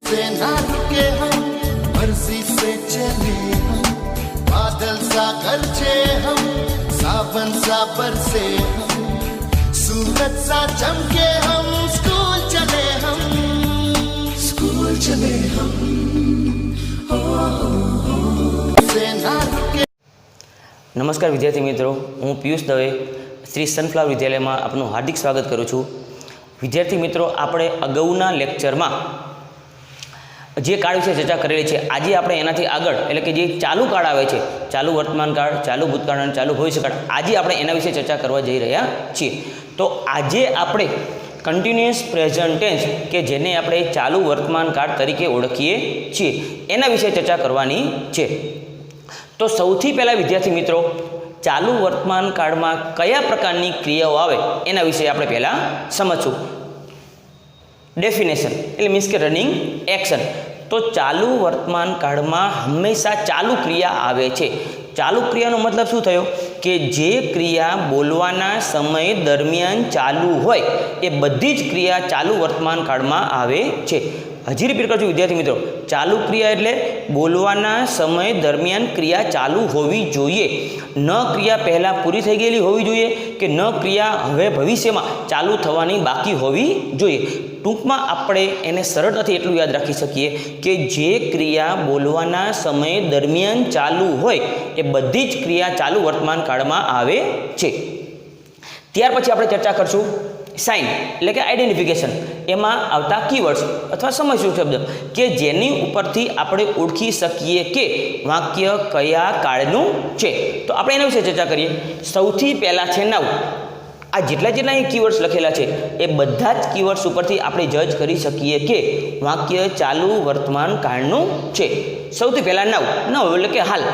से ना रुके हम, मर्जी से चले हम, बादल सा गरजे हम, सावन सा बरसे हम, सूरज सा चमके हम, स्कूल चले हम, स्कूल चले हम, से ना रुके। नमस्कार विद्यार्थी मित्रों, हूँ पीयूष दवे श्री सनफ्लावर विद्यालय में आपनु हार्दिक स्वागत करूँ छूँ। विद्यार्थी मित्रों, આપણે અગાઉના લેક્ચરમાં જે કાળ વિશે ચર્ચા કરેલી છે, આજે આપણે એનાથી આગળ એટલે કે જે ચાલુ કાળ આવે છે, ચાલુ વર્તમાન કાળ, ચાલુ ભૂતકાળ અને ચાલુ ભવિષ્યકાળ, આજે આપણે એના વિશે ચર્ચા કરવા જઈ રહ્યા છીએ। તો આજે આપણે કન્ટિન્યુઅસ પ્રેઝન્ટ ટેન્સ કે જેને આપણે ચાલુ વર્તમાન કાળ તરીકે ઓળખીએ છીએ એના વિશે ચર્ચા કરવાની છે। તો સૌથી પહેલાં વિદ્યાર્થી મિત્રો, ચાલુ વર્તમાન કાળમાં કયા પ્રકારની ક્રિયાઓ આવે એના વિશે આપણે પહેલાં સમજશું। ડેફિનેશન એટલે મીન્સ કે રનિંગ એક્શન। તો ચાલુ વર્તમાન કાળમાં હંમેશા ચાલુ ક્રિયા આવે છે। ચાલુ ક્રિયાનો મતલબ શું થયો કે જે ક્રિયા બોલવાના સમય દરમિયાન ચાલુ હોય એ બધી જ ક્રિયા ચાલુ વર્તમાન કાળમાં આવે છે। હજી રિપીટ કરજો વિદ્યાર્થી મિત્રો, ચાલુ ક્રિયા એટલે બોલવાના સમય દરમિયાન ક્રિયા ચાલુ હોવી જોઈએ, ન ક્રિયા પહેલાં પૂરી થઈ ગયેલી હોવી જોઈએ કે ન ક્રિયા હવે ભવિષ્યમાં ચાલુ થવાની બાકી હોવી જોઈએ। ટૂંકમાં આપણે એને સરળતાથી એટલું યાદ રાખી શકીએ કે જે ક્રિયા બોલવાના સમય દરમિયાન ચાલુ હોય એ બધી જ ક્રિયા ચાલુ વર્તમાન કાળમાં આવે છે। ત્યાર પછી આપણે ચર્ચા કરશું સાઇન એટલે કે આઈડેન્ટિફિકેશન, એમાં આવતા કીવર્ડ્સ અથવા સમજશું શબ્દ કે જેની ઉપરથી આપણે ઓળખી શકીએ કે વાક્ય કયા કાળનું છે। તો આપણે એના વિશે ચર્ચા કરીએ। સૌથી પહેલાં છે નાઉ। આ જેટલા અહીં કીવર્ડ્સ લખેલા છે એ બધા જ કીવર્ડ્સ ઉપરથી આપણે જજ કરી શકીએ કે વાક્ય ચાલુ વર્તમાન કાળનું છે। સૌથી પહેલાં નાઉ। નાઉ એટલે કે હાલ,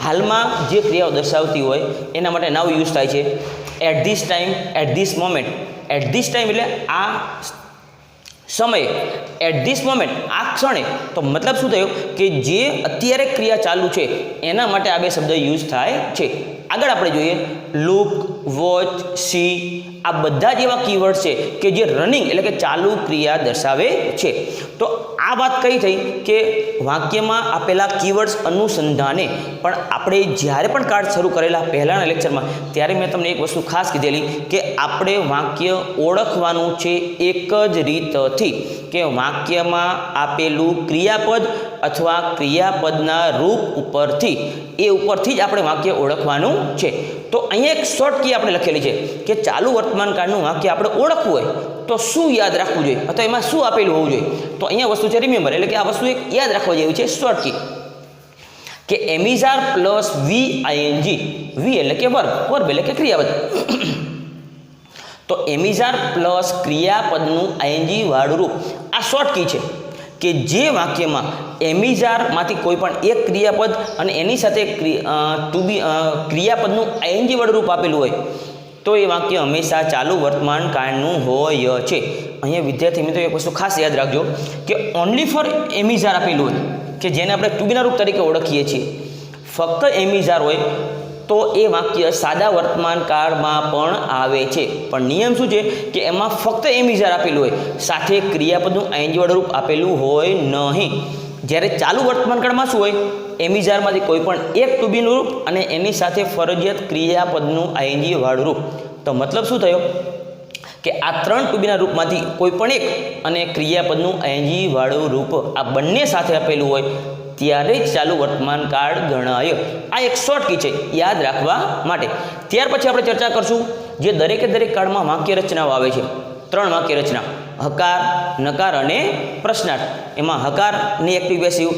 હાલમાં જે ક્રિયાઓ દર્શાવતી હોય એના માટે નાઉ યુઝ થાય છે। At this time, at this moment. At this time એટલે આ સમયે, એટ ધીસ મોમેન્ટ આ ક્ષણે। તો મતલબ શું થયો કે જે અત્યારે ક્રિયા ચાલુ છે એના માટે આ બે શબ્દ યુઝ થાય છે। આગળ આપણે જોઈએ લુક, વોચ, સી, આ બધા જ એવા કીવર્ડ છે કે જે રનિંગ એટલે કે ચાલુ ક્રિયા દર્શાવે છે। તો આ વાત કઈ થઈ કે વાક્યમાં આપેલા કીવર્ડ્સ અનુસંધાને પણ આપણે જ્યારે પણ કાર્ડ શરૂ કરેલા પહેલાંના લેક્ચરમાં ત્યારે મેં તમને એક વસ્તુ ખાસ કીધેલી કે આપણે વાક્ય ઓળખવાનું છે એક જ રીતથી કે વાક્યમાં આપેલું ક્રિયાપદ અથવા ક્રિયાપદના રૂપ ઉપરથી, એ ઉપરથી જ આપણે વાક્ય ઓળખવાનું છે। તો અહીંયા એક શોર્ટ કી આપણે લખેલી છે કે ચાલુ વર્તમાન કાળનું વાક્ય આપણે ઓળખવું હોય તો શું યાદ રાખવું જોઈએ અથવા એમાં શું આપેલું હોવું જોઈએ। તો અહીંયા વસ્તુ છે રિમેમ્બર, એટલે કે આ વસ્તુ એક યાદ રાખવા જેવી છે શોર્ટ કી કે એમિઝાર પ્લસ VING। વી એટલે કે વર્બ, વર્બ એટલે કે ક્રિયાપદ। તો એમિઝાર પ્લસ ક્રિયાપદનું ING વાળું રૂપ આ શોર્ટ કી છે કે જે વાક્યમાં એમિઝારમાંથી કોઈ પણ એક ક્રિયાપદ અને એની સાથે ક્રિયાપદનું ING વાળું રૂપ આપેલું હોય તો એ વાક્ય હંમેશા ચાલુ વર્તમાન કાળનું હોય છે। અહીંયા વિદ્યાર્થી મિત્રો એક વસ્તુ ખાસ યાદ રાખજો કે ઓનલી ફોર એમિઝાર આપેલું હોય કે જેને આપણે ટુ બીના રૂપ તરીકે ઓળખીએ છીએ, ફક્ત એમિઝાર હોય તો એ વાક્ય સાદા વર્તમાન કાળમાં પણ આવે છે। પણ નિયમ શું છે કે એમાં ફક્ત એમિઝાર આપેલું હોય, સાથે ક્રિયાપદનું ING વાળું રૂપ આપેલું હોય નહીં। જ્યારે ચાલુ વર્તમાન કાળમાં શું હોય, એમિઝારમાંથી કોઈ પણ એક ટુ બીનું રૂપ અને એની સાથે ફરજિયાત ક્રિયાપદનું ING વાળું રૂપ। તો મતલબ શું થયો કે આ ત્રણ ટુ બીના રૂપમાંથી કોઈ પણ એક અને ક્રિયાપદનું ING વાળું રૂપ આ બંને સાથે આપેલું હોય ત્યારે જ ચાલુ વર્તમાન કાળ ગણાય। આ એક શોર્ટ કી છે યાદ રાખવા માટે। ત્યાર પછી આપણે ચર્ચા કરશું જે દરેકે દરેક કાળમાં વાક્ય રચનાઓ આવે છે, ત્રણ વાક્ય રચના, હકાર, નકાર અને પ્રશ્નાર્થ। એમાં હકારની એક્ટિવ પેસિવ,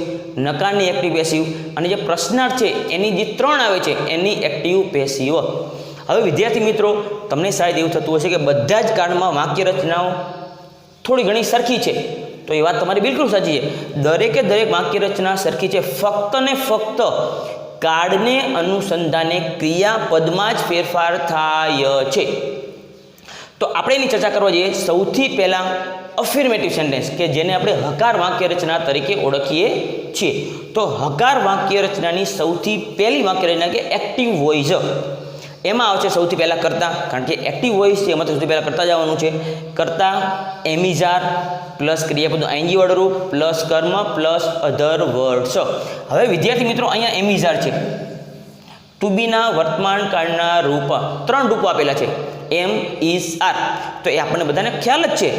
નકારની એક્ટિવ પેસિવ અને જે પ્રશ્નાર્થ છે એની જે ત્રણ આવે છે એની એક્ટિવ પેસિવ। હવે વિદ્યાર્થી મિત્રો, તમને શાયદ એવું થતું હશે કે બધા જ કાળમાં વાક્ય રચનાઓ થોડી ઘણી સરખી છે, તો એ વાત તમારી બિલકુલ સાચી છે। દરેકે દરેક વાક્ય રચના સરખી છે, ફક્ત ને ફક્ત કાળને અનુસંધાને ક્રિયાપદમાં જ ફેરફાર થાય છે। તો આપણે એની ચર્ચા કરવા જઈએ। સૌથી પહેલાં અફર્મેટિવ સેન્ટેન્સ કે જેને આપણે હકાર વાક્ય રચના તરીકે ઓળખીએ છીએ। તો હકાર વાક્ય રચનાની સૌથી પહેલી વાક્ય રચના કે એક્ટિવ વોઇસ, એમાં આવશે સૌથી પહેલાં કરતા, કારણ કે એક્ટિવ વોઇસ છે એમાં સૌથી પહેલાં કરતા જવાનું છે। કરતા એમિઝાર પ્લસ ક્રિયાપદનું આઈએનજી વાળું રૂપ પ્લસ કર્મ પ્લસ અધર વર્ડ્સ. હવે વિદ્યાર્થી મિત્રો અહીંયા એમ ઇઝ આર છે. ટુ બીના વર્તમાન કાળના રૂપ 3 રૂપો આપેલા છે, એમ ઇઝ આર. તો એ આપણને બધાને ખ્યાલ જ છે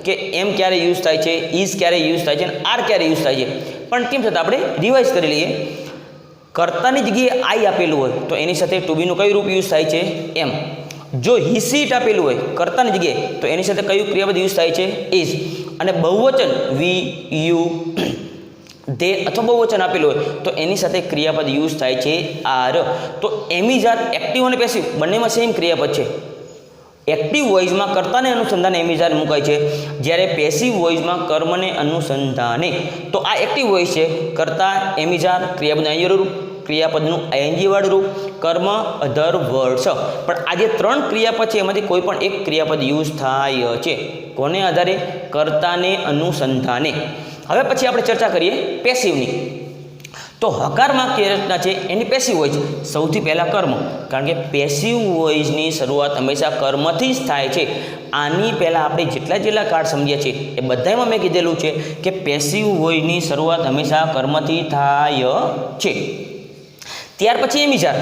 કે એમ ક્યારે યુઝ થાય છે, ઇઝ ક્યારે યુઝ થાય છે અને આર ક્યારે યુઝ થાય છે. પણ તેમ છતાં આપણે રિવાઇઝ કરી લઈએ. કર્તાની જગ્યાએ આઈ આપેલું હોય તો એની સાથે ટુ બીનું કયું રૂપ યુઝ થાય છે? એમ. જો હી સીટ આપેલું હોય કર્તાની જગ્યાએ તો એની સાથે કયું ક્રિયાપદ યુઝ થાય છે? ઇઝ. અને બહુવચન વી યુ ધે અથવા બહુવચન આપેલું હોય તો એની સાથે ક્રિયાપદ યુઝ થાય છે આર. તો એમ ઇઝ આર એક્ટિવ અને પેસિવ બંનેમાં સેમ ક્રિયાપદ છે. એક્ટિવ વોઇસમાં કર્તાને અનુસંધાને એમ ઇઝ આર મુકાય છે, જ્યારે પેસિવ વોઇસમાં કર્મને અનુસંધાને. તો આ એક્ટિવ વોઇસ છે. કર્તા એમ ઇઝ આર, ક્રિયાપદનું આઈએનજી રૂપ, ક્રિયાપદનું આઈએનજી વાળું રૂપ, કર્મ અધર વર્ડ્સ. પણ આ જે 3 ક્રિયાપદ છે એમાંથી કોઈ પણ એક ક્રિયાપદ યુઝ થાય છે. કોને આધારે? કર્તાને અનુસંધાને. હવે પછી આપણે ચર્ચા કરીએ પેસિવની. તો હકાર વાક્ય રચના છે એની પેસિવ વોઇસ. સૌથી પહેલાં કર્મ, કારણ કે પેસિવ વોઇસની શરૂઆત હંમેશા કર્મથી જ થાય છે. આની પહેલાં આપણે જેટલા કાર્ડ સમજ્યા છે એ બધામાં મેં કીધેલું છે કે પેસિવ વોઇસની શરૂઆત હંમેશા કર્મથી થાય છે. ત્યાર પછી એમ ઇઝ આર.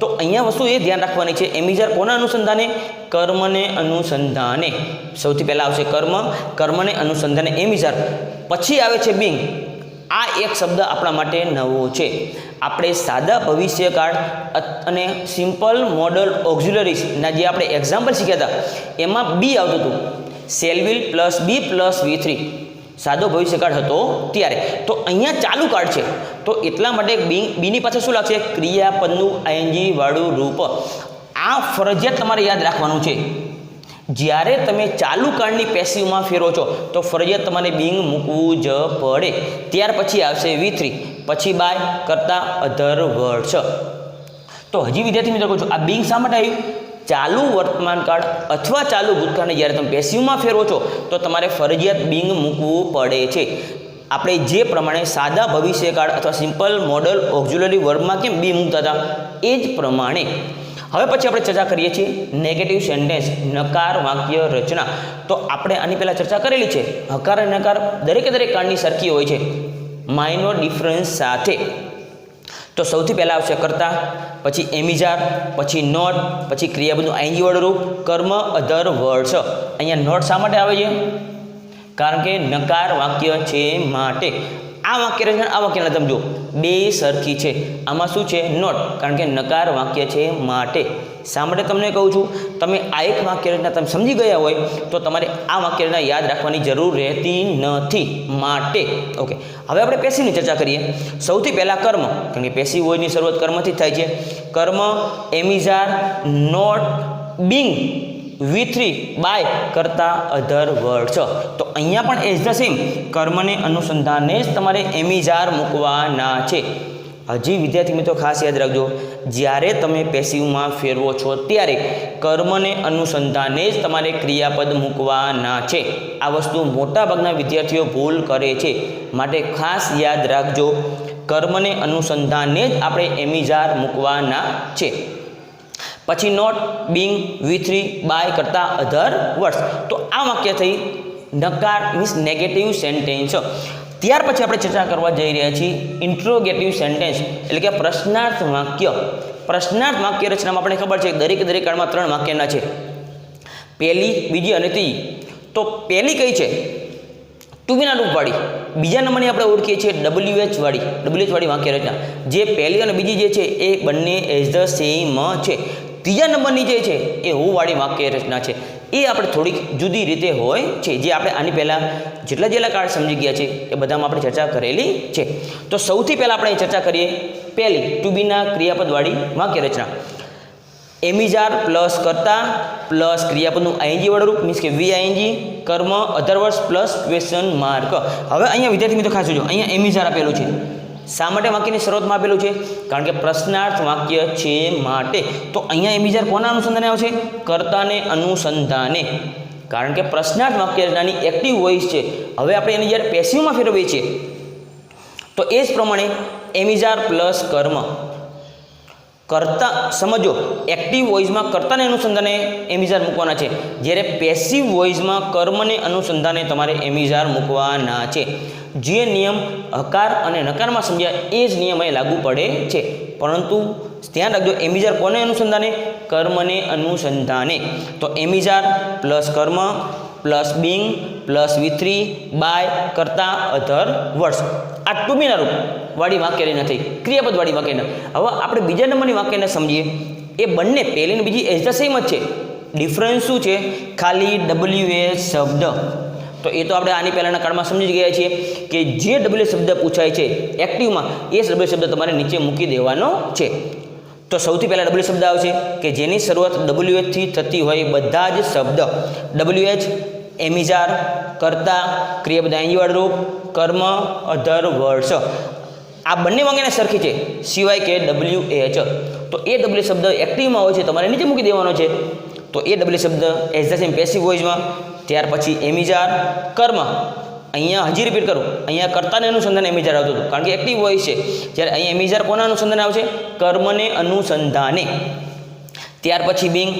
તો અહીંયા વસ્તુ એ ધ્યાન રાખવાની છે, એમ ઇઝ આર કોના અનુસંધાને? કર્મને અનુસંધાને. સૌથી પહેલાં આવશે કર્મ, કર્મને અનુસંધાને એમ ઇઝ આર. પછી આવે છે બિંગ. આ એક શબ્દ આપણા માટે નવો છે. આપણે સાદા ભવિષ્યકાળ અને સિમ્પલ મોડલ ઓક્ઝિલરીઝના જે આપણે એક્ઝામ્પલ શીખ્યા હતા એમાં બી આવતું હતું. Shall will plus be plus V3 સાદો ભવિષ્યકાળ હતો ત્યારે. તો અહીંયા ચાલુ કાળ છે તો એટલા માટે બીની પાછળ શું લાગશે? ક્રિયાપદનું આઈએનજી વાળું રૂપ. આ ફરજિયાત તમારે યાદ રાખવાનું છે. જ્યારે તમે ચાલુ કાળની પેસિવમાં ફેરો છો તો ફરજિયાત તમારે બિંગ મૂકવું જ પડે. ત્યાર પછી આવશે V3, પછી બાય, કરતા, અધર વર્ડ્સ. તો હજી વિદ્યાર્થી મિત્રો કહું છું, આ બિંગ શા માટે આવ્યું? ચાલુ વર્તમાન કાળ અથવા ચાલુ ભૂતકાળને જ્યારે તમે પેસિવમાં ફેરવો છો તો તમારે ફરજિયાત બિંગ મૂકવું પડે છે. આપણે જે પ્રમાણે સાદા ભવિષ્યકાળ અથવા સિમ્પલ મોડલ ઓક્ઝિલરી વર્બમાં કેમ બી મૂકતા હતા એ જ પ્રમાણે. હવે પછી આપણે ચર્ચા કરીએ છીએ નેગેટિવ સેન્ટેન્સ, નકાર વાક્ય રચના. તો આપણે આની પહેલાં ચર્ચા કરેલી છે. હકાર અને નકાર દરેક કાળની સરખી હોય છે, માઇનોર ડિફરન્સ સાથે. તો સૌથી પહેલાં આવશે કર્તા, પછી એમ ઇઝ આર, પછી નોટ, પછી ક્રિયાપદનું આઈએનજી વાળું રૂપ, કર્મ અધર વર્ડ્સ. અહીંયા નોટ શા માટે આવે છે? કારણ કે નકાર વાક્ય છે માટે. આ વાક્ય રચના આ વાક્યના તમે જુઓ બે સરખી છે. આમાં શું છે? નોટ, કારણ કે નકાર વાક્ય છે માટે. શા માટે તમને કહું છું? તમે આ એક વાક્ય રચના તમે સમજી ગયા હોય તો તમારે આ વાક્ય રચના યાદ રાખવાની જરૂર રહેતી નથી, માટે. ઓકે, હવે આપણે પેસિવની ચર્ચા કરીએ. સૌથી પહેલાં કર્મ, કારણ કે પેસિવ વોઇસની શરૂઆત કર્મથી જ થાય છે. કર્મ, am is are, not, being, V3 by, કરતા, અધર વર્ડ્સ. તો અહીંયા પણ એઝ ધ સેમ કર્મને અનુસંધાને જ તમારે એમ ઇઝ આર મૂકવાના છે. હજી વિદ્યાર્થી મિત્રો ખાસ યાદ રાખજો, જ્યારે તમે પેસિવમાં ફેરવો છો ત્યારે કર્મને અનુસંધાને જ તમારે ક્રિયાપદ મૂકવાના છે. આ વસ્તુ મોટાભાગના વિદ્યાર્થીઓ ભૂલ કરે છે, માટે ખાસ યાદ રાખજો, કર્મને અનુસંધાને જ આપણે એમ ઇઝ આર મૂકવાના છે. પછી નોટ, બિંગ, V3 બાય, કરતા, અધર વર્ડ્સ. તો આ વાક્ય થઈ નકાર મીન્સ નેગેટિવ સેન્ટેન્સ. ત્યાર પછી આપણે ચર્ચા કરવા જઈ રહ્યા છીએ ઇન્ટ્રોગેટિવ સેન્ટેન્સ, એટલે કે પ્રશ્નાર્થ વાક્ય. પ્રશ્નાર્થ વાક્ય રચનામાં આપણે ખબર છે દરેક કાળમાં 3 વાક્યના છે, પહેલી, બીજી અને ત્રીજી. તો પહેલી કઈ છે? ટુ બીના રૂપવાળી. બીજા નંબરની આપણે ઓળખીએ છીએ WH વાળી વાક્ય રચના. જે પહેલી અને બીજી જે છે એ બંને એઝ ધ સેમ છે. ત્રીજા નંબરની જે છે એ હું વાળી વાક્ય રચના છે. એ આપણે થોડીક જુદી રીતે હોય છે, જે આપણે આની પહેલાં જેટલા કાર્ડ સમજી ગયા છે એ બધામાં આપણે ચર્ચા કરેલી છે. તો સૌથી પહેલાં આપણે ચર્ચા કરીએ પહેલી ટુ બીના ક્રિયાપદવાળી વાક્ય રચના. એમ ઇઝ આર પ્લસ કરતા પ્લસ ક્રિયાપદનું આઈએનજી વાળું રૂપ મીન્સ કે VING, કર્મ અધર વર્ડ્સ પ્લસ ક્વેશ્ચન માર્ક. હવે અહીંયા વિદ્યાર્થી મિત્રો ખાસ જોજો, અહીંયા એમ ઇઝ આર આપેલું છે. શા માટે વાક્યની શરૂઆતમાં આપેલું છે? કારણ કે પ્રશ્નાર્થ વાક્ય છે માટે. તો અહીંયા એમ ઇઝ આર કોના અનુસંધાને આવશે? કર્તાને અનુસંધાને. કારણ કે પ્રશ્નાર્થ વાક્ય રચનાની એક્ટિવ વોઇસ છે. હવે આપણે એને જ્યારે પેસિવમાં ફેરવીએ છીએ તો એ જ પ્રમાણે એમ ઇઝ આર પ્લસ કર્મ કર્તા સમજો, એક્ટિવ વોઇસમાં કર્તાને અનુસંધાને એમિઝાર મૂકવાના છે, જ્યારે પેસિવ વોઇસમાં કર્મને અનુસંધાને તમારે એમિઝાર મૂકવાના છે. જે નિયમ હકાર અને નકારમાં સમજ્યા એ જ નિયમ અહીં લાગુ પડે છે. પરંતુ ધ્યાન રાખજો, એમિઝાર કોને અનુસંધાને? કર્મને અનુસંધાને. તો એમિઝાર પ્લસ કર્મ plus being plus V3 by કરતા અધર વર્ડ્સ. આ ટુબીના રૂપ વાળી વાક્યની નથી, ક્રિયાપદ વાળી વાક્યના. હવે આપણે બીજા નંબરની વાક્યને સમજીએ. એ બંને પહેલી ને બીજી એઝ ધ સેમ જ છે. ડિફરન્સ શું છે? ખાલી WH શબ્દ. તો એ તો આપણે આની પહેલાંના કાળમાં સમજી ગયા છીએ કે જે WH શબ્દ પૂછાય છે એક્ટિવમાં, એ જ WH શબ્દ તમારે નીચે મૂકી દેવાનો છે. તો સૌથી પહેલાં WH શબ્દ આવશે કે જેની શરૂઆત WH થી થતી હોય બધા જ શબ્દ. WH એમિઝાર, કર્તા, ક્રિયાપદ આઈએનજી રૂપ, કર્મ, અધર વર્ડ્સ. આ બંને વાક્યને સરખી છે સિવાય કે WH. તો એ WH શબ્દ એક્ટિવમાં હોય છે, તમારે નીચે મૂકી દેવાનો છે. તો એ WH શબ્દ એઝ ધ સેમ પેસિવ વોઇસમાં. ત્યાર પછી એમિઝાર, કર્મ. અહીંયા હજી રિપીટ કરું, અહીંયા કર્તાને અનુસંધાને એમિઝાર આવતું હતું કારણ કે એક્ટિવ વોઇસ છે. જ્યારે અહીંયા એમિઝાર કોના અનુસંધાને આવશે? કર્મને અનુસંધાને. ત્યાર પછી બિંગ,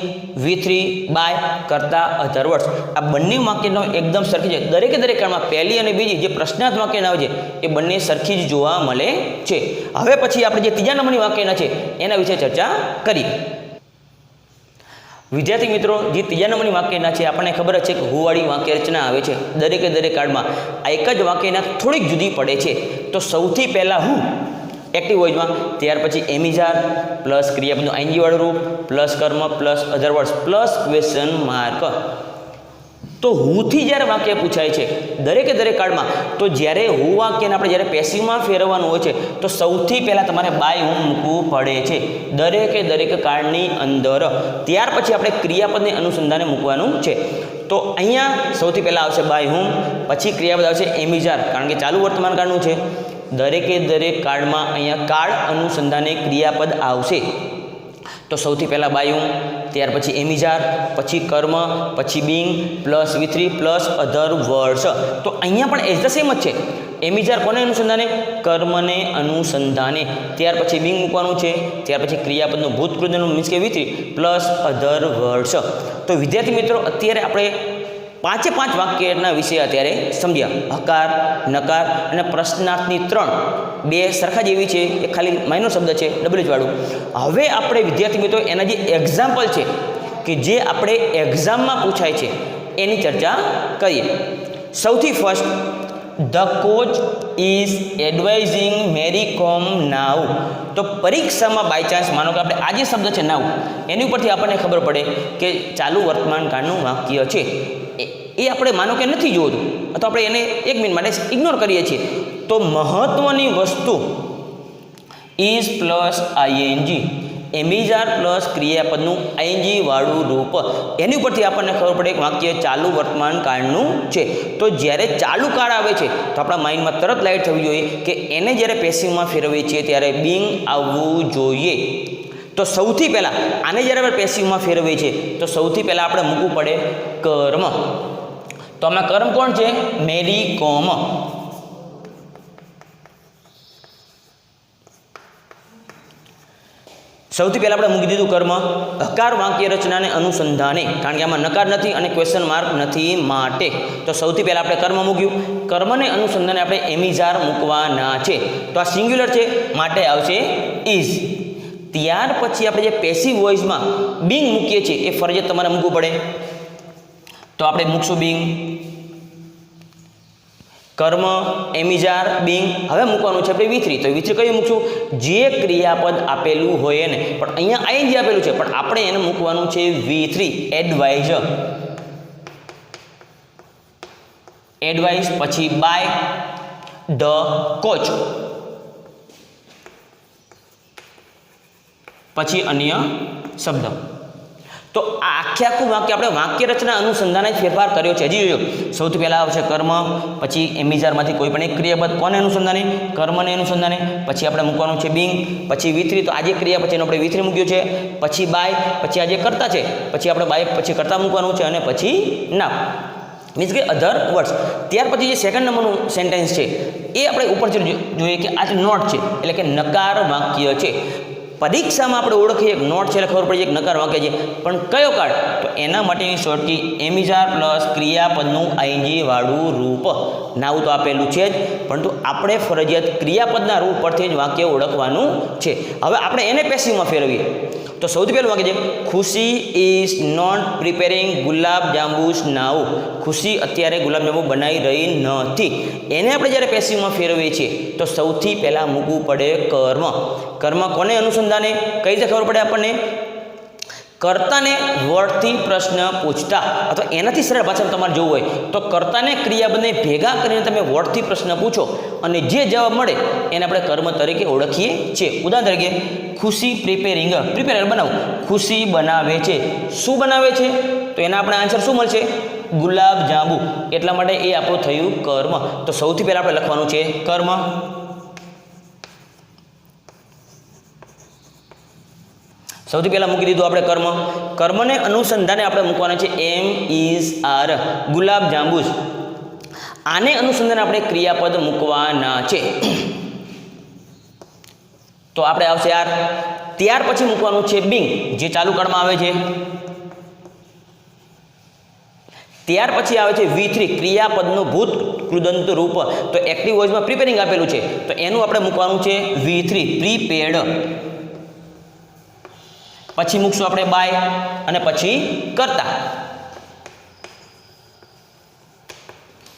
V3 બાય કરતા અધર વર્ડ્સ. આ બંને વાક્યનો એકદમ સરખી છે. દરેકે દરેક કાળમાં પહેલી અને બીજી જે પ્રશ્નાર્થ વાક્યના આવે છે એ બંને સરખી જ જોવા મળે છે. હવે પછી આપણે જે ત્રીજા નંબરની વાક્યના છે એના વિશે ચર્ચા કરીએ. વિદ્યાર્થી મિત્રો, જે ત્રીજા નંબરની વાક્યના છે આપણને ખબર જ છે કે હુવાળી વાક્ય રચના આવે છે દરેકે દરેક કાળમાં. આ એક જ વાક્યના થોડીક જુદી પડે છે. તો સૌથી પહેલાં હું એક્ટિવ વોઇસમાં, ત્યાર પછી એમિઝાર પ્લસ ક્રિયાપદનું આઈએનજી વાળું રૂપ પ્લસ કર્મ પ્લસ અધર વર્ડ્સ પ્લસ ક્વેશ્ચન માર્ક. તો હુંથી જ્યારે વાક્ય પૂછાય છે દરેકે દરેક કાળમાં, તો જ્યારે હું વાક્યને આપણે જ્યારે પેસિવમાં ફેરવવાનું હોય છે તો સૌથી પહેલાં તમારે બાય હું મૂકવું પડે છે દરેકે દરેક કાળની અંદર. ત્યાર પછી આપણે ક્રિયાપદને અનુસંધાને મૂકવાનું છે. તો અહીંયા સૌથી પહેલાં આવશે બાય હું, પછી ક્રિયાપદ આવશે એમિઝાર કારણ કે ચાલુ વર્તમાન કાળનું છે. દરેકે દરેક કાળમાં અહીંયા કાળ અનુસંધાને ક્રિયાપદ આવશે. તો સૌથી પહેલાં બાયું, ત્યાર પછી એમિઝાર, પછી કર્મ, પછી બિંગ પ્લસ V3 પ્લસ અધર વર્ડ્સ. તો અહીંયા પણ એઝ ધ સેમ જ છે. એમિઝાર કોને અનુસંધાને? કર્મને અનુસંધાને. ત્યાર પછી બિંગ મૂકવાનું છે. ત્યાર પછી ક્રિયાપદનું ભૂતકૃત્યનું મીન્સ કે V3 પ્લસ અધર વર્ડ્સ. તો વિદ્યાર્થી મિત્રો, અત્યારે આપણે પાંચે પાંચ વાક્યના વિશે અત્યારે સમજ્યા. હકાર, નકાર અને પ્રશ્નાર્થની 3 બે સરખા જેવી છે, એ ખાલી માઇનર શબ્દ છે WH વાળું. હવે આપણે વિદ્યાર્થી મિત્રો એના જે એક્ઝામ્પલ છે કે જે આપણે એક્ઝામમાં પૂછાય છે એની ચર્ચા કરીએ. સૌથી first, the coach is advising Mary Kom now. તો પરીક્ષામાં બાય ચાન્સ માનો કે આપણે આ જે શબ્દ છે નાવ, એની ઉપરથી આપણને ખબર પડે કે ચાલુ વર્તમાન કાળનું વાક્ય છે. એ આપણે માનો કે નથી જોતું અથવા આપણે એને એક મિનિટ માટે ઇગ્નોર કરીએ છીએ. તો મહત્ત્વની વસ્તુ is plus ING, am is are plus ક્રિયાપદનું આઈએનજી વાળું રૂપ, એની ઉપરથી આપણને ખબર પડે કે વાક્ય ચાલુ વર્તમાન કાળનું છે. તો જ્યારે ચાલુ કાળ આવે છે તો આપણા માઇન્ડમાં તરત લાઇટ થવી જોઈએ કે એને જ્યારે પેસિવમાં ફેરવીએ છીએ ત્યારે બિંગ આવવું જોઈએ. તો સૌથી પહેલાં આને જ્યારે આપણે પેસિવમાં ફેરવીએ છીએ તો સૌથી પહેલાં આપણે મૂકવું પડે કર્મ. તો આમાં કર્મ કોણ છે? મેરી કોમ. સૌથી પહેલાં આપણે મૂકી દીધું કર્મ. હકાર વાક્ય રચનાને અનુસંધાને, કારણ કે આમાં નકાર નથી અને ક્વેશ્ચન માર્ક નથી માટે. તો સૌથી પહેલાં આપણે કર્મ મૂક્યું. કર્મને અનુસંધાને આપણે એમિઝાર મૂકવાના છે. તો આ સિંગ્યુલર છે માટે આવશે ઇઝ. ત્યાર પછી આપણે જે પેસિવ વોઇસમાં બિંગ મૂકીએ છીએ એ ફરજિયાત તમારે મૂકવું પડે. તો આપણે મૂકશું બિંગ, કર્મ, એમિઝાર, બિંગ. હવે મૂકવાનું છે આપણે V3. તો V3 કયું મૂકશું? જે ક્રિયાપદ આપેલું હોય એને. પણ અહીંયા આઈએનજી આપેલું છે પણ આપણે એને મૂકવાનું છે V3, એડવાઇઝ. એડવાઇઝ પછી બાય ધ કોચ, પછી અન્ય શબ્દ. તો આ આખું વાક્ય આપણે વાક્ય રચના અનુસંધાને જ ફેરફાર કર્યો છે. હજી જોયો, સૌથી પહેલાં આવશે કર્મ, પછી એમિઝારમાંથી કોઈ પણ એક ક્રિયાપદ કોને અનુસંધાને? કર્મને અનુસંધાને. પછી આપણે મૂકવાનું છે બિંગ, પછી V3. તો આજે ક્રિયા પછીનો આપણે V3 મૂક્યું છે. પછી બાય, પછી આજે કરતા છે, પછી આપણે બાય પછી કરતા મૂકવાનું છે અને પછી નાવ મીન્સ કે અધર વર્ડ્સ. ત્યાર પછી જે સેકન્ડ નંબરનું સેન્ટેન્સ છે એ આપણે ઉપરથી જોઈએ કે આ નોટ છે એટલે કે નકાર વાક્ય છે. પરીક્ષામાં આપણે ઓળખીએ એક નોટ છે એટલે ખબર પડી એક નકાર વાક્ય છે, પણ કયો કાળ? તો એના માટેની શોર્ટકી એમિઝાર પ્લસ ક્રિયાપદનું આઈએનજી વાળું રૂપ. નાવું તો આપેલું છે જ, પરંતુ આપણે ફરજિયાત ક્રિયાપદના રૂપ પરથી જ વાક્ય ઓળખવાનું છે. હવે આપણે એને પેસિવમાં ફેરવીએ તો સૌથી પહેલું વાક્ય છે ખુશી ઇઝ નોટ પ્રિપેરિંગ ગુલાબ જાંબુસ નાઉ. ખુશી અત્યારે ગુલાબજાંબુ બનાવી રહી નથી. એને આપણે જ્યારે પેસિવમાં ફેરવીએ છીએ તો સૌથી પહેલાં મૂકવું પડે કર્મ. કર્મ કોને અનુસંધાને? કઈ રીતે ખબર પડે આપણને? કર્તાને વર્ડથી પ્રશ્ન પૂછતા, અથવા એનાથી સરળ ભાષામાં તમારે જોવું હોય તો કર્તાને ક્રિયાપદને ભેગા કરીને તમે વર્ડથી પ્રશ્ન પૂછો અને જે જવાબ મળે એને આપણે કર્મ તરીકે ઓળખીએ છીએ. ઉદાહરણ તરીકે ખુશી પ્રિપેરિંગ, પ્રિપેર બનાવું, ખુશી બનાવે છે. શું બનાવે છે? તો એના આપણે આન્સર શું મળશે? ગુલાબ જાંબુ. એટલા માટે એ આપણું થયું કર્મ. તો સૌથી પહેલાં આપણે લખવાનું છે કર્મ. સૌથી પહેલાં મૂકી દીધું આપણે કર્મ. કર્મને અનુસંધાને આપણે મૂકવાના છે એમ ઇઝ આર, ગુલાબ જાંબુસ. આને અનુસંધાને આપણે ક્રિયાપદ મૂકવાના છે. તો આપણે આવશે આર. ત્યાર પછી મૂકવાનું છે બિંગ, જે ચાલુ કાળમાં આવે છે. ત્યાર પછી આવે છે V3, ક્રિયાપદનું ભૂત કૃદંત રૂપ. તો એક્ટિવ વોઇસમાં પ્રિપેરિંગ આપેલું છે તો એનું આપણે મૂકવાનું છે V3, પ્રીપેડ. પછી મૂકશું આપણે બાય અને પછી કરતા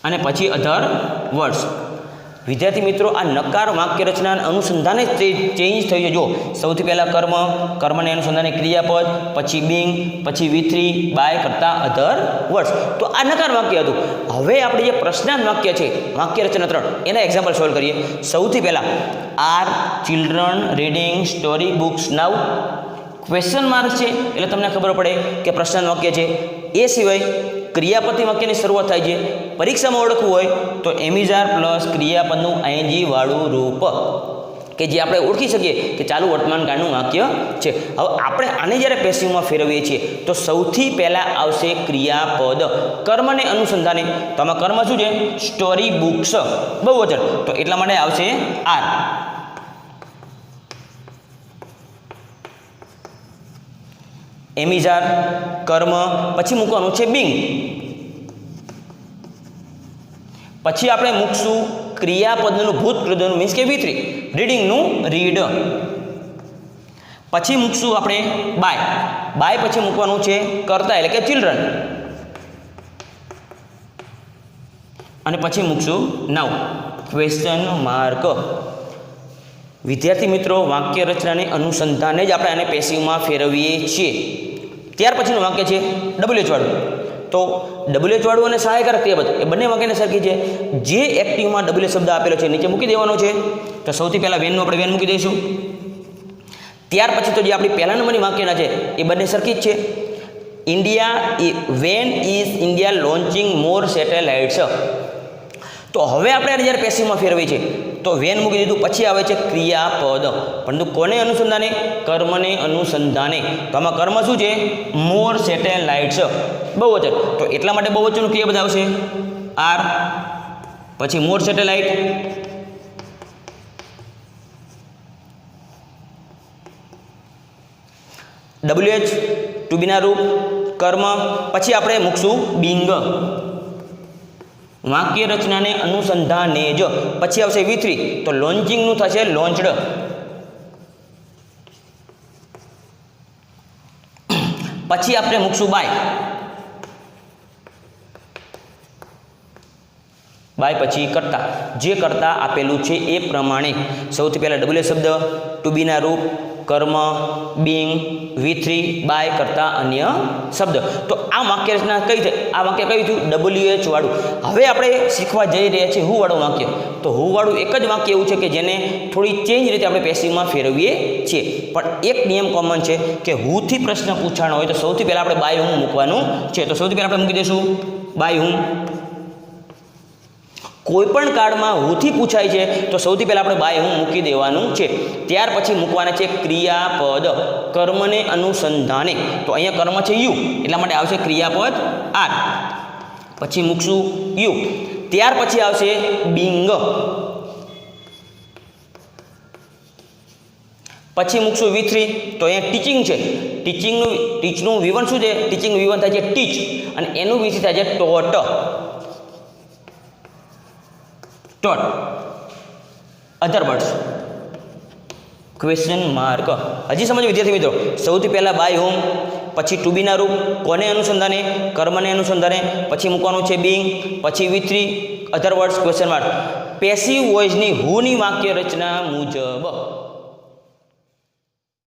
અને પછી અધર વર્ડ્સ. વિદ્યાર્થી મિત્રો, આ નકાર વાક્ય રચના અનુસંધાને ચેન્જ થઈ છે. જો સૌથી પહેલાં કર્મ, કર્મને અનુસંધાને ક્રિયાપદ, પછી બિંગ, પછી V3, બાય, કરતા, અધર વર્ડ્સ. તો આ નકાર વાક્ય હતું. હવે આપણે જે પ્રશ્નાર્થ વાક્ય છે, વાક્ય રચના 3, એના એક્ઝામ્પલ સોલ્વ કરીએ. સૌથી પહેલાં are children reading story books now. Question mark છે એટલે તમને ખબર પડે કે પ્રશ્નાર્થ વાક્ય છે. એ સિવાય ક્રિયાપદથી વાક્યની શરૂઆત થાય છે. પરીક્ષામાં ઓળખવું હોય તો એમિઝાર પ્લસ ક્રિયાપદનું આઈએનજી વાળું રૂપ, કે જે આપણે ઓળખી શકીએ કે ચાલુ વર્તમાન કાળનું વાક્ય છે. હવે આપણે આને જ્યારે પેસિવમાં ફેરવીએ છીએ તો સૌથી પહેલાં આવશે ક્રિયાપદ કર્મને અનુસંધાને. તો આમાં કર્મ શું છે? સ્ટોરી બુક્સ, બહુવચન. તો એટલા માટે આવશે આર. એમિઝાર, કર્મ, પછી મૂકવાનું છે બિંગ. પછી આપણે મૂકશું ક્રિયાપદનું ભૂત કૃદંત મીન્સ કે V3, રીડિંગનું રીડ. પછી મૂકશું આપણે બાય. બાય પછી મૂકવાનું છે કરતા એટલે કે ચિલ્ડ્રન. અને પછી મૂકશું નાઉ, ક્વેશ્ચન માર્ક. વિદ્યાર્થી મિત્રો, વાક્ય રચનાને અનુસંધાને જ આપણે આને પેસિવમાં ફેરવીએ છીએ. ત્યાર પછીનું વાક્ય છે WH વાળું. તો WH વાળું અને સહાયકારક ક્રિયાપદ એ બંને વાક્યને સરખી છે. જે એક્ટિવમાં WH શબ્દ આપેલો છે નીચે મૂકી દેવાનો છે. તો સૌથી પહેલાં વેનનું આપણે વેન મૂકી દઈશું. ત્યાર પછી તો જે આપણી પહેલા નંબરની વાક્યના છે એ બંને સરખી જ છે. When is India launching more satellites. તો હવે આપણે જ્યારે પેસિવમાં ફેરવીએ છીએ તો વેન મૂકી દીધું. પછી આવે છે ક્રિયાપદ, પરંતુ કોને અનુસંધાને? કર્મને અનુસંધાને. તો આમાં કર્મ શું છે? મોર સેટેલાઇટ્સ, બહુવચન. તો એટલા માટે બહુવચનનું ક્રિયાપદ આવશે આર. પછી મોર સેટેલાઇટ, WH ટુ બીના રૂપ, કર્મ. પછી આપણે મૂકશું બિંગ, વાક્ય રચનાને અનુસંધાને જ. પછી આવશે V3, તો લોન્ચિંગનું થશે લોન્ચડ. પછી આપણે મૂકશું બાય. બાય પછી કરતા. જે કરતા આપેલું છે એ પ્રમાણે સૌથી પહેલાં WH શબ્દ, ટુ બીના રૂપ, કર્મ, બિંગ, V3, બાય, કરતા, અન્ય શબ્દ. તો આ વાક્ય રચના કઈ થઈ? આ વાક્ય કયું થયું? WH વાળું. હવે આપણે શીખવા જઈ રહ્યા છીએ હું વાળું વાક્ય. તો હું વાળું એક જ વાક્ય એવું છે કે જેને થોડી ચેન્જ રીતે આપણે પેસિવમાં ફેરવીએ છીએ. પણ એક નિયમ કોમન છે કે હુંથી પ્રશ્ન પૂછાણો હોય તો સૌથી પહેલાં આપણે બાય હું મૂકવાનું છે. તો સૌથી પહેલાં આપણે મૂકી દઈશું બાય હું. કોઈપણ કાળમાં હુંથી પૂછાય છે તો સૌથી પહેલાં આપણે બાય હું મૂકી દેવાનું છે. ત્યાર પછી મૂકવાના છે ક્રિયાપદ કર્મને અનુસંધાને. તો અહીંયા કર્મ છે યુ, એટલા માટે આવશે ક્રિયાપદ આર. પછી મૂકશું યુ. ત્યાર પછી આવશે બિંગ. પછી મૂકશું V3, તો અહીંયા ટીચિંગ છે, ટીચનું V1 શું છે, ટીચિંગ V1 થાય છે ટીચ, અને એનું V3 થાય છે ટોટ. Other words question mark. હજી સમજ વિદ્યાર્થી મિત્રો, સૌથી પહેલાં બાય હોમ, પછી ટુ બીના રૂપ, કોને અનુસંધાને, કર્મને અનુસંધાને, પછી મૂકવાનું છે બિંગ, પછી V3 other words question mark. Passive વોઇસની હુની વાક્ય રચના મુજબ